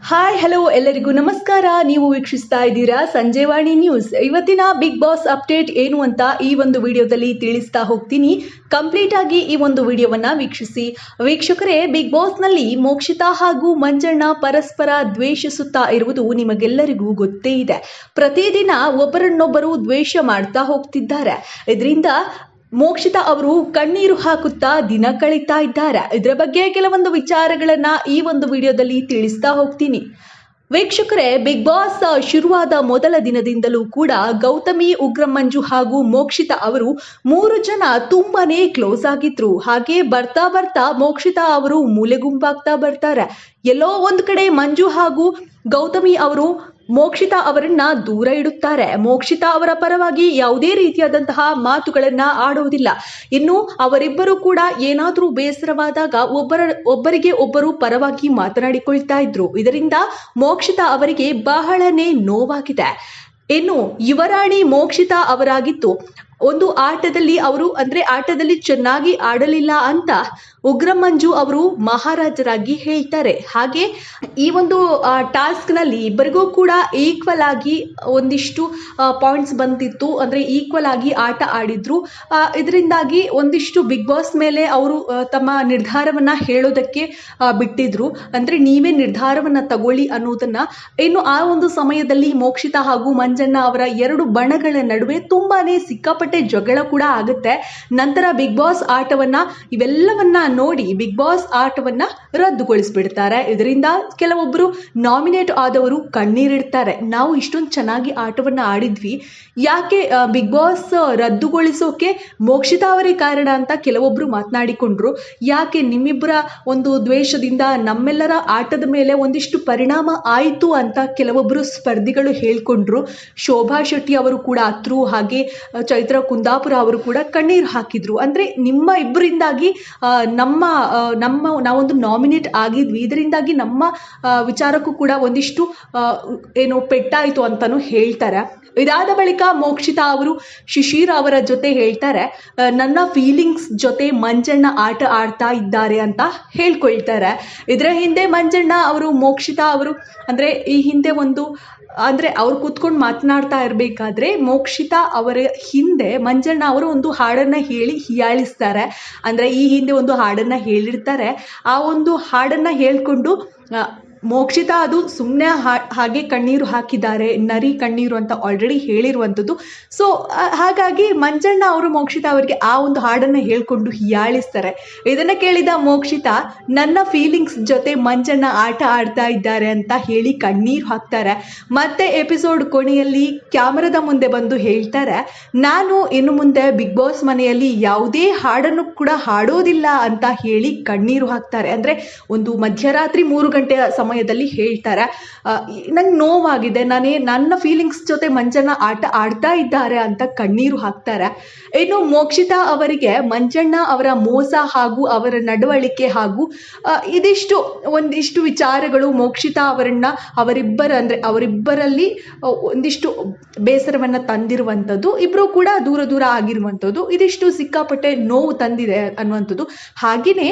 Hi hello ಎಲ್ಲರಿಗೂ ನಮಸ್ಕಾರ. ನೀವು ವೀಕ್ಷಿಸ್ತಾ ಇದ್ದೀರಾ ಸಂಜೆವಾಣಿ ನ್ಯೂಸ್. ಇವತ್ತಿನ ಬಿಗ್ ಬಾಸ್ ಅಪ್ಡೇಟ್ ಏನು ಅಂತ ಈ ಒಂದು ವಿಡಿಯೋದಲ್ಲಿ ತಿಳಿಸ್ತಾ ಹೋಗ್ತೀನಿ. ಕಂಪ್ಲೀಟ್ ಆಗಿ ಈ ಒಂದು ವಿಡಿಯೋವನ್ನ ವೀಕ್ಷಿಸಿ. ವೀಕ್ಷಕರೇ, ಬಿಗ್ ಬಾಸ್ ನಲ್ಲಿ ಮೋಕ್ಷಿತಾ ಹಾಗೂ ಮಂಜಣ್ಣ ಪರಸ್ಪರ ದ್ವೇಷಿಸುತ್ತಾ ಇರುವುದು ನಿಮಗೆಲ್ಲರಿಗೂ ಗೊತ್ತೇ ಇದೆ. ಪ್ರತಿದಿನ ಒಬ್ಬರನ್ನೊಬ್ಬರು ದ್ವೇಷ ಮಾಡ್ತಾ ಹೋಗ್ತಿದ್ದಾರೆ. ಇದರಿಂದ ಮೋಕ್ಷಿತಾ ಅವರು ಕಣ್ಣೀರು ಹಾಕುತ್ತಾ ದಿನ ಕಳೀತಾ ಇದ್ದಾರೆ. ಇದರ ಬಗ್ಗೆ ಕೆಲವೊಂದು ವಿಚಾರಗಳನ್ನ ಈ ಒಂದು ವಿಡಿಯೋದಲ್ಲಿ ತಿಳಿಸ್ತಾ ಹೋಗ್ತೀನಿ. ವೀಕ್ಷಕರೇ, ಬಿಗ್ ಬಾಸ್ ಶುರುವಾದ ಮೊದಲ ದಿನದಿಂದಲೂ ಕೂಡ ಗೌತಮಿ, ಉಗ್ರಂ ಮಂಜು ಹಾಗೂ ಮೋಕ್ಷಿತಾ ಅವರು 3 ಜನ ತುಂಬಾನೇ ಕ್ಲೋಸ್ ಆಗಿದ್ರು. ಹಾಗೆ ಬರ್ತಾ ಬರ್ತಾ ಮೋಕ್ಷಿತಾ ಅವರು ಮೂಲೆಗುಂಪಾಗ್ತಾ ಬರ್ತಾರೆ. ಎಲ್ಲೋ ಒಂದು ಕಡೆ ಮಂಜು ಹಾಗೂ ಗೌತಮಿ ಅವರು ಮೋಕ್ಷಿತಾ ಅವರನ್ನ ದೂರ ಇಡುತ್ತಾರೆ. ಮೋಕ್ಷಿತಾ ಅವರ ಪರವಾಗಿ ಯಾವುದೇ ರೀತಿಯಾದಂತಹ ಮಾತುಗಳನ್ನ ಆಡುವುದಿಲ್ಲ. ಇನ್ನು ಅವರಿಬ್ಬರು ಕೂಡ ಏನಾದರೂ ಬೇಸರವಾದಾಗ ಒಬ್ಬರಿಗೆ ಒಬ್ಬರು ಪರವಾಗಿ ಮಾತನಾಡಿಕೊಳ್ತಾ ಇದ್ರು. ಇದರಿಂದ ಮೋಕ್ಷಿತಾ ಅವರಿಗೆ ಬಹಳನೇ ನೋವಾಗಿದೆ. ಇನ್ನು ಯುವರಾಣಿ ಮೋಕ್ಷಿತಾ ಅವರಾಗಿತ್ತು. ಒಂದು ಆಟದಲ್ಲಿ ಆಟದಲ್ಲಿ ಚೆನ್ನಾಗಿ ಆಡಲಿಲ್ಲ ಅಂತ ಉಗ್ರಂ ಮಂಜು ಅವರು ಮಹಾರಾಜರಾಗಿ ಹೇಳ್ತಾರೆ. ಹಾಗೆ ಈ ಒಂದು ಟಾಸ್ಕ್ ನಲ್ಲಿ ಇಬ್ಬರಿಗೂ ಕೂಡ ಈಕ್ವಲ್ ಆಗಿ ಒಂದಿಷ್ಟು ಪಾಯಿಂಟ್ಸ್ ಬಂದಿತ್ತು. ಅಂದ್ರೆ ಈಕ್ವಲ್ ಆಗಿ ಆಟ ಆಡಿದ್ರು. ಇದರಿಂದಾಗಿ ಒಂದಿಷ್ಟು ಬಿಗ್ ಬಾಸ್ ಮೇಲೆ ಅವರು ತಮ್ಮ ನಿರ್ಧಾರವನ್ನ ಹೇಳೋದಕ್ಕೆ ಬಿಟ್ಟಿದ್ರು. ಅಂದ್ರೆ ನೀವೇ ನಿರ್ಧಾರವನ್ನ ತಗೊಳ್ಳಿ ಅನ್ನೋದನ್ನ. ಇನ್ನು ಆ ಒಂದು ಸಮಯದಲ್ಲಿ ಮೋಕ್ಷಿತಾ ಹಾಗೂ ಮಂಜಣ್ಣ ಅವರ 2 ಬಣಗಳ ನಡುವೆ ತುಂಬಾನೇ ಸಿಕ್ಕಾಪಟ್ಟೆ ಜಗಳ ಕೂಡ ಆಗುತ್ತೆ. ನಂತರ ಬಿಗ್ ಬಾಸ್ ಆಟವನ್ನ ಇವೆಲ್ಲವನ್ನ ನೋಡಿ ಬಿಗ್ ಬಾಸ್ ಆಟವನ್ನ ರದ್ದುಗೊಳಿಸ್ಬಿಡ್ತಾರೆ. ಇದರಿಂದ ಕೆಲವೊಬ್ಬರು ನಾಮಿನೇಟ್ ಆದವರು ಕಣ್ಣೀರಿಡ್ತಾರೆ. ನಾವು ಇಷ್ಟೊಂದು ಚೆನ್ನಾಗಿ ಆಟವನ್ನ ಆಡಿದ್ವಿ, ಯಾಕೆ ಬಿಗ್ ಬಾಸ್ ರದ್ದುಗೊಳಿಸೋಕೆ ಮೋಕ್ಷಿತಾ ಅವರೇ ಕಾರಣ ಅಂತ ಕೆಲವೊಬ್ರು ಮಾತನಾಡಿಕೊಂಡ್ರು. ಯಾಕೆ ನಿಮ್ಮಿಬ್ಬರ ಒಂದು ದ್ವೇಷದಿಂದ ನಮ್ಮೆಲ್ಲರ ಆಟದ ಮೇಲೆ ಒಂದಿಷ್ಟು ಪರಿಣಾಮ ಆಯಿತು ಅಂತ ಕೆಲವೊಬ್ರು ಸ್ಪರ್ಧಿಗಳು ಹೇಳ್ಕೊಂಡ್ರು. ಶೋಭಾ ಶೆಟ್ಟಿ ಅವರು ಕೂಡ ಅತ್ರು, ಹಾಗೆ ಚೈತ್ರ ಕುಂದಾಪುರ ಅವರು ಕೂಡ ಕಣ್ಣೀರು ಹಾಕಿದ್ರು. ಅಂದ್ರೆ ನಿಮ್ಮ ಇಬ್ಬರಿಂದಾಗಿ ನಾವೊಂದು ನಾಮಿನೇಟ್ ಆಗಿದ್ವಿ, ಇದರಿಂದಾಗಿ ನಮ್ಮ ವಿಚಾರಕ್ಕೂ ಕೂಡ ಒಂದಿಷ್ಟು ಪೆಟ್ಟಾಯಿತು ಅಂತಾನು ಹೇಳ್ತಾರೆ. ಇದಾದ ಬಳಿಕ ಮೋಕ್ಷಿತಾ ಅವರು ಶಿಶಿರ್ ಅವರ ಜೊತೆ ಹೇಳ್ತಾರೆ, ನನ್ನ ಫೀಲಿಂಗ್ಸ್ ಜೊತೆ ಮಂಜಣ್ಣ ಆಟ ಆಡ್ತಾ ಇದ್ದಾರೆ ಅಂತ ಹೇಳ್ಕೊಳ್ತಾರೆ. ಇದರ ಹಿಂದೆ ಮಂಜಣ್ಣ ಅವರು ಮೋಕ್ಷಿತಾ ಅವರು ಈ ಹಿಂದೆ ಅವ್ರು ಕೂತ್ಕೊಂಡು ಮಾತನಾಡ್ತಾ ಇರಬೇಕಾದ್ರೆ ಮೋಕ್ಷಿತಾ ಅವರ ಹಿಂದೆ ಮಂಜಣ್ಣ ಅವರು ಒಂದು ಹಾಡನ್ನ ಹೇಳಿ ಹೀಯಾಳಿಸ್ತಾರೆ. ಈ ಹಿಂದೆ ಒಂದು ಹಾಡನ್ನ ಹೇಳಿರ್ತಾರೆ. ಆ ಒಂದು ಹಾಡನ್ನ ಹೇಳ್ಕೊಂಡು ಮೋಕ್ಷಿತಾ ಅದು ಸುಮ್ಮನೆ ಹಾಗೆ ಕಣ್ಣೀರು ಹಾಕಿದ್ದಾರೆ, ನರಿ ಕಣ್ಣೀರು ಅಂತ ಆಲ್ರೆಡಿ ಹೇಳಿರುವಂಥದ್ದು. ಸೊ ಹಾಗಾಗಿ ಮಂಜಣ್ಣ ಅವರು ಮೋಕ್ಷಿತಾ ಅವರಿಗೆ ಆ ಒಂದು ಹಾಡನ್ನು ಹೇಳ್ಕೊಂಡು ಹೀಯಾಳಿಸ್ತಾರೆ. ಇದನ್ನ ಕೇಳಿದ ಮೋಕ್ಷಿತಾ ನನ್ನ ಫೀಲಿಂಗ್ಸ್ ಜೊತೆ ಮಂಜಣ್ಣ ಆಟ ಆಡ್ತಾ ಇದ್ದಾರೆ ಅಂತ ಹೇಳಿ ಕಣ್ಣೀರು ಹಾಕ್ತಾರೆ. ಮತ್ತೆ ಎಪಿಸೋಡ್ ಕೊನೆಯಲ್ಲಿ ಕ್ಯಾಮರಾದ ಮುಂದೆ ಬಂದು ಹೇಳ್ತಾರೆ, ನಾನು ಇನ್ನು ಮುಂದೆ ಬಿಗ್ ಬಾಸ್ ಮನೆಯಲ್ಲಿ ಯಾವುದೇ ಹಾಡನ್ನು ಕೂಡ ಹಾಡೋದಿಲ್ಲ ಅಂತ ಹೇಳಿ ಕಣ್ಣೀರು ಹಾಕ್ತಾರೆ. ಒಂದು ಮಧ್ಯರಾತ್ರಿ 3 ಗಂಟೆಯ ಸಮಯದಲ್ಲಿ ಹೇಳ್ತಾರೆ, ನಂಗೆ ನೋವಾಗಿದೆ, ನನ್ನ ಫೀಲಿಂಗ್ಸ್ ಜೊತೆ ಮಂಜಣ್ಣ ಆಟ ಆಡ್ತಾ ಇದ್ದಾರೆ ಅಂತ ಕಣ್ಣೀರು ಹಾಕ್ತಾರೆ. ಇನ್ನು ಮೋಕ್ಷಿತಾ ಅವರಿಗೆ ಮಂಜಣ್ಣ ಅವರ ಮೋಸ ಹಾಗೂ ಅವರ ನಡವಳಿಕೆ ಹಾಗೂ ಒಂದಿಷ್ಟು ವಿಚಾರಗಳು ಮೋಕ್ಷಿತಾ ಅವರನ್ನ ಅವರಿಬ್ಬರಲ್ಲಿ ಒಂದಿಷ್ಟು ಬೇಸರವನ್ನ ತಂದಿರುವಂಥದ್ದು, ಇಬ್ರು ಕೂಡ ದೂರ ಆಗಿರುವಂಥದ್ದು, ಇದಿಷ್ಟು ಸಿಕ್ಕಾಪಟ್ಟೆ ನೋವು ತಂದಿದೆ ಅನ್ನುವಂಥದ್ದು. ಹಾಗೆಯೇ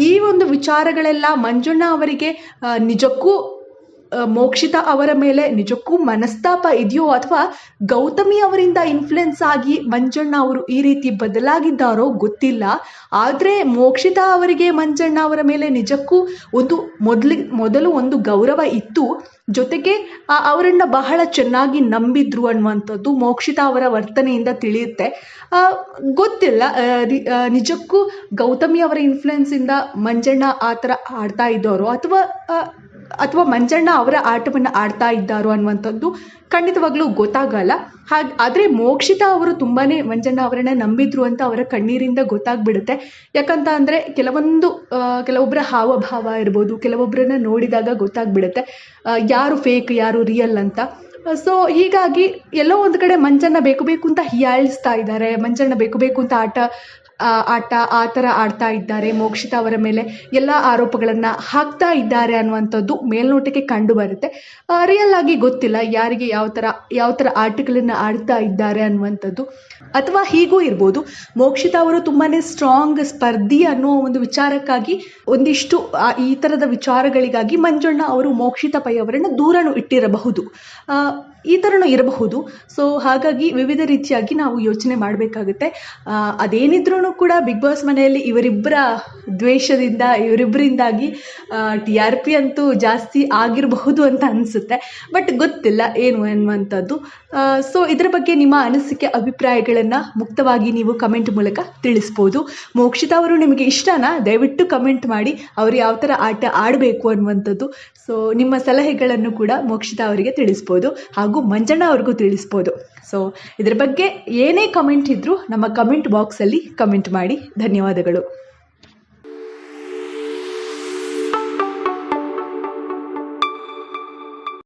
ಈ ಒಂದು ವಿಚಾರಗಳೆಲ್ಲ ಮಂಜಣ್ಣ ಅವರಿಗೆ ನಿಜಕ್ಕೂ ಮೋಕ್ಷಿತಾ ಅವರ ಮೇಲೆ ನಿಜಕ್ಕೂ ಮನಸ್ತಾಪ ಇದೆಯೋ ಅಥವಾ ಗೌತಮಿ ಅವರಿಂದ ಇನ್ಫ್ಲುಯೆನ್ಸ್ ಆಗಿ ಮಂಜಣ್ಣ ಅವರು ಈ ರೀತಿ ಬದಲಾಗಿದ್ದಾರೋ ಗೊತ್ತಿಲ್ಲ. ಆದರೆ ಮೋಕ್ಷಿತಾ ಅವರಿಗೆ ಮಂಜಣ್ಣ ಅವರ ಮೇಲೆ ನಿಜಕ್ಕೂ ಮೊದಲು ಒಂದು ಗೌರವ ಇತ್ತು, ಜೊತೆಗೆ ಅವರನ್ನ ಬಹಳ ಚೆನ್ನಾಗಿ ನಂಬಿದ್ರು ಅನ್ನುವಂಥದ್ದು ಮೋಕ್ಷಿತಾ ಅವರ ವರ್ತನೆಯಿಂದ ತಿಳಿಯುತ್ತೆ. ಗೊತ್ತಿಲ್ಲ ನಿಜಕ್ಕೂ ಗೌತಮಿ ಅವರ ಇನ್ಫ್ಲುಯೆನ್ಸ್ ಇಂದ ಮಂಜಣ್ಣ ಆ ಥರ ಆಡ್ತಾ ಇದ್ದವರು ಅಥವಾ ಮಂಜಣ್ಣ ಅವರ ಆಟವನ್ನು ಆಡ್ತಾ ಇದ್ದಾರೋ ಅನ್ನುವಂಥದ್ದು ಖಂಡಿತವಾಗ್ಲೂ ಗೊತ್ತಾಗಲ್ಲ. ಆದರೆ ಮೋಕ್ಷಿತಾ ಅವರು ತುಂಬಾನೇ ಮಂಜಣ್ಣ ಅವರನ್ನ ನಂಬಿದ್ರು ಅಂತ ಅವರ ಕಣ್ಣೀರಿಂದ ಗೊತ್ತಾಗ್ಬಿಡುತ್ತೆ. ಯಾಕಂತ ಕೆಲವೊಬ್ಬರ ಹಾವಭಾವ ಇರ್ಬೋದು, ಕೆಲವೊಬ್ಬರನ್ನ ನೋಡಿದಾಗ ಗೊತ್ತಾಗ್ಬಿಡುತ್ತೆ ಯಾರು ಫೇಕ್ ಯಾರು ರಿಯಲ್ ಅಂತ. ಸೊ ಹೀಗಾಗಿ ಎಲ್ಲೋ ಒಂದು ಕಡೆ ಮಂಜಣ್ಣ ಬೇಕು ಅಂತ ಹೀಯಾಳಿಸ್ತಾ ಇದ್ದಾರೆ, ಮಂಜಣ್ಣ ಬೇಕು ಅಂತ ಆಟ ಆ ಥರ ಆಡ್ತಾ ಇದ್ದಾರೆ, ಮೋಕ್ಷಿತಾ ಅವರ ಮೇಲೆ ಎಲ್ಲ ಆರೋಪಗಳನ್ನು ಹಾಕ್ತಾ ಇದ್ದಾರೆ ಅನ್ನುವಂಥದ್ದು ಮೇಲ್ನೋಟಕ್ಕೆ ಕಂಡು ಬರುತ್ತೆ. ರಿಯಲ್ ಆಗಿ ಗೊತ್ತಿಲ್ಲ ಯಾರಿಗೆ ಯಾವ ಥರ ಆಟಗಳನ್ನು ಆಡ್ತಾ ಇದ್ದಾರೆ ಅನ್ನುವಂಥದ್ದು. ಅಥವಾ ಹೀಗೂ ಇರ್ಬೋದು, ಮೋಕ್ಷಿತಾ ಅವರು ತುಂಬಾ ಸ್ಟ್ರಾಂಗ್ ಸ್ಪರ್ಧಿ ಅನ್ನೋ ಒಂದು ವಿಚಾರಕ್ಕಾಗಿ ಒಂದಿಷ್ಟು ಈ ಥರದ ವಿಚಾರಗಳಿಗಾಗಿ ಮಂಜಣ್ಣ ಅವರು ಮೋಕ್ಷಿತಾ ಪೈ ಅವರನ್ನು ದೂರನೂ ಇಟ್ಟಿರಬಹುದು, ಈ ಥರನೂ ಇರಬಹುದು. ಸೊ ಹಾಗಾಗಿ ವಿವಿಧ ರೀತಿಯಾಗಿ ನಾವು ಯೋಚನೆ ಮಾಡಬೇಕಾಗುತ್ತೆ. ಅದೇನಿದ್ರೂ ಕೂಡ ಬಿಗ್ ಬಾಸ್ ಮನೆಯಲ್ಲಿ ಇವರಿಬ್ಬರ ದ್ವೇಷದಿಂದ, ಇವರಿಬ್ಬರಿಂದಾಗಿ TRP ಅಂತೂ ಜಾಸ್ತಿ ಆಗಿರಬಹುದು ಅಂತ ಅನಿಸುತ್ತೆ. ಬಟ್ ಗೊತ್ತಿಲ್ಲ ಏನು ಅನ್ನುವಂಥದ್ದು. ಸೊ ಇದರ ಬಗ್ಗೆ ನಿಮ್ಮ ಅನಿಸಿಕೆ ಅಭಿಪ್ರಾಯಗಳನ್ನು ಮುಕ್ತವಾಗಿ ನೀವು ಕಮೆಂಟ್ ಮೂಲಕ ತಿಳಿಸ್ಬೋದು. ಮೋಕ್ಷಿತಾ ಅವರು ನಿಮಗೆ ಇಷ್ಟನಾ? ದಯವಿಟ್ಟು ಕಮೆಂಟ್ ಮಾಡಿ ಅವರು ಯಾವ ಥರ ಆಟ ಆಡಬೇಕು ಅನ್ನುವಂಥದ್ದು. ಸೊ ನಿಮ್ಮ ಸಲಹೆಗಳನ್ನು ಕೂಡ ಮೋಕ್ಷಿತಾ ಅವರಿಗೆ ತಿಳಿಸ್ಬೋದು, ಹಾಗೂ ಮಂಜಣ್ಣ ಅವ್ರಿಗೂ ತಿಳಿಸ್ಬೋದು. ಸೊ ಇದ್ರ ಬಗ್ಗೆ ಏನೇ ಕಮೆಂಟ್ ಇದ್ದರೂ ನಮ್ಮ ಕಮೆಂಟ್ ಬಾಕ್ಸಲ್ಲಿ ಕಮೆಂಟ್ ಮಾಡಿ. ಧನ್ಯವಾದಗಳು.